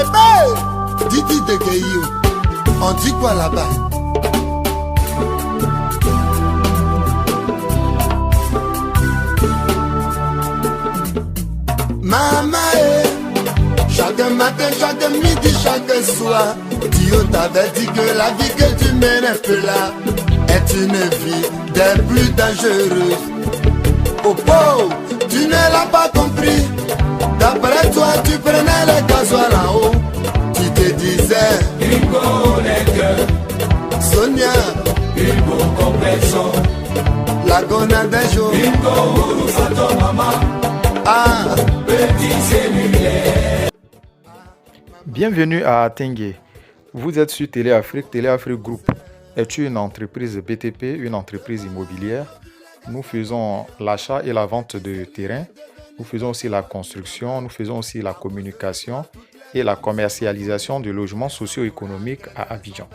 ben, Didi de Gueillou, on dit quoi là-bas? Maman, chaque matin, chaque midi, chaque soir, Dieu t'avait dit que la vie que tu mènes un peu là est une vie des plus dangereuses. Oh pauvre, tu ne l'as pas compris. D'après toi, tu prenais le gasoil en haut. Tu te disais Gringo les Sonia Gringo complexion la gona des jours Gringo Urusato maman. Ah, petit cellulaire. Bienvenue à Atengue. Vous êtes sur Télé Afrique. Télé Afrique Group est une entreprise BTP, une entreprise immobilière. Nous faisons l'achat et la vente de terrains. Nous faisons aussi la construction, nous faisons aussi la communication et la commercialisation de logements socio-économiques à Abidjan.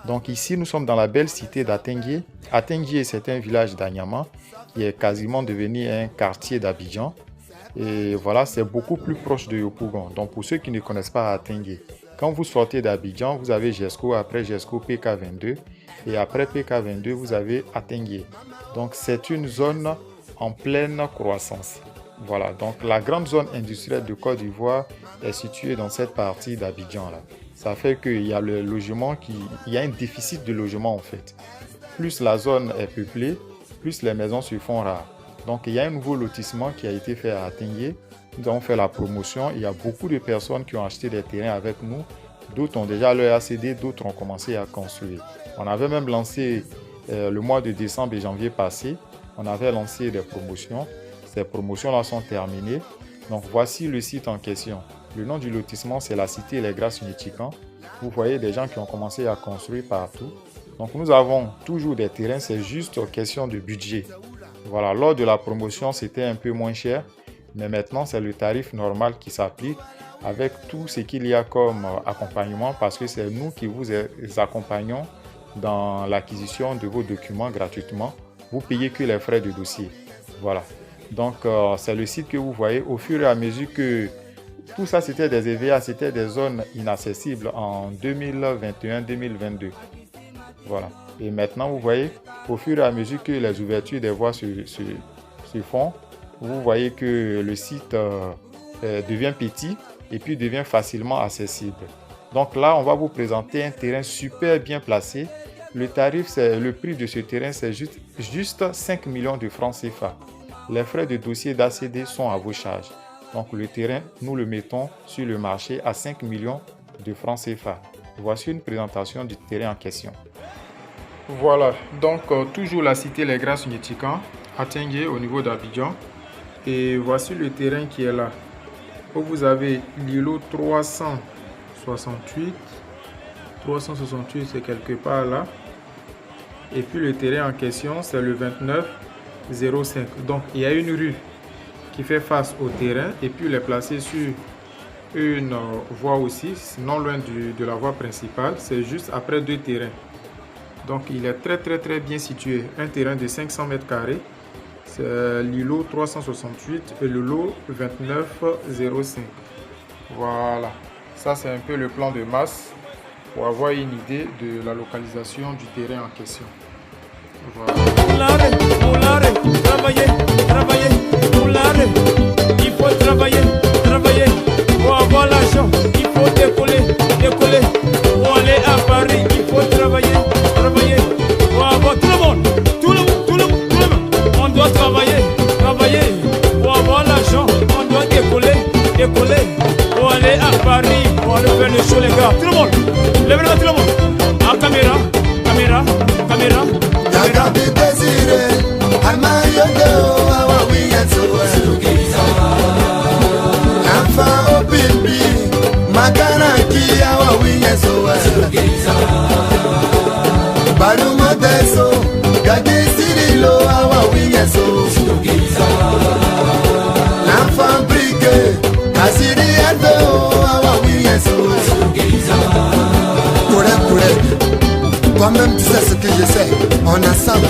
Donc ici, nous sommes dans la belle cité d'Atengue. Atengue, c'est un village d'Anyama qui est quasiment devenu un quartier d'Abidjan. Et voilà, c'est beaucoup plus proche de Yopougon. Donc pour ceux qui ne connaissent pas Atengue, quand vous sortez d'Abidjan, vous avez Jesco, après Jesco PK22 et après PK22, vous avez Atengue. Donc c'est une zone en pleine croissance. Voilà, donc la grande zone industrielle de Côte d'Ivoire est située dans cette partie d'Abidjan là. Ça fait qu'il y a le logement il y a un déficit de logement en fait. Plus la zone est peuplée, plus les maisons se font rares. Donc il y a un nouveau lotissement qui a été fait à Atengue. Nous avons fait la promotion. Il y a beaucoup de personnes qui ont acheté des terrains avec nous. D'autres ont déjà leur ACD, d'autres ont commencé à construire. On avait même lancé le mois de décembre et janvier passé. On avait lancé des promotions. Ces promotions-là sont terminées. Donc voici le site en question. Le nom du lotissement, c'est la cité Les Grâces Unitican. Vous voyez des gens qui ont commencé à construire partout. Donc nous avons toujours des terrains, c'est juste question de budget. Voilà, lors de la promotion, c'était un peu moins cher. Mais maintenant, c'est le tarif normal qui s'applique avec tout ce qu'il y a comme accompagnement parce que c'est nous qui vous accompagnons dans l'acquisition de vos documents gratuitement. Vous payez que les frais de dossier. Voilà. Donc, c'est le site que vous voyez au fur et à mesure que tout ça, c'était des EVA, c'était des zones inaccessibles en 2021-2022. Voilà. Et maintenant, vous voyez, au fur et à mesure que les ouvertures des voies se font, vous voyez que le site devient petit et puis devient facilement accessible. Donc là, on va vous présenter un terrain super bien placé. Le prix de ce terrain, c'est juste 5 millions de francs CFA. Les frais de dossier d'ACD sont à vos charges. Donc le terrain, nous le mettons sur le marché à 5 millions de francs CFA. Voici une présentation du terrain en question. Voilà, donc toujours la cité Les Grâces Unitican, Atengue au niveau d'Abidjan. Et voici le terrain qui est là. Où vous avez l'îlot 368. 368, c'est quelque part là. Et puis le terrain en question, c'est le 2905. Donc il y a une rue qui fait face au terrain et puis il est placé sur une voie aussi, non loin de la voie principale. C'est juste après deux terrains. Donc il est très bien situé. Un terrain de 500 mètres carrés. C'est l'îlot 368 et le lot 2905. Voilà. Ça c'est un peu le plan de masse pour avoir une idée de la localisation du terrain en question. Voilà. Il faut travailler. Pour avoir l'argent, il faut décoller. Pour aller à Paris, il faut travailler. Pour avoir tout le monde. On doit travailler. Pour avoir l'argent, on doit décoller. Pour aller à Paris, pour aller faire le show les gars. Tout le monde, lève-le tout le monde. En caméra. Yagabi Désiré, Amayodo, Awawi Yatsoa, Enfant au Bibi, Makanaki, Awawi Yatsoa, Baluma Deso, Gadi Sirilo, Awawi Yatsoa, L'enfant briqué, Asiri Ado, Awawi Yatsoa, Pourrait, toi-même tu sais ce que je sais, on ensemble.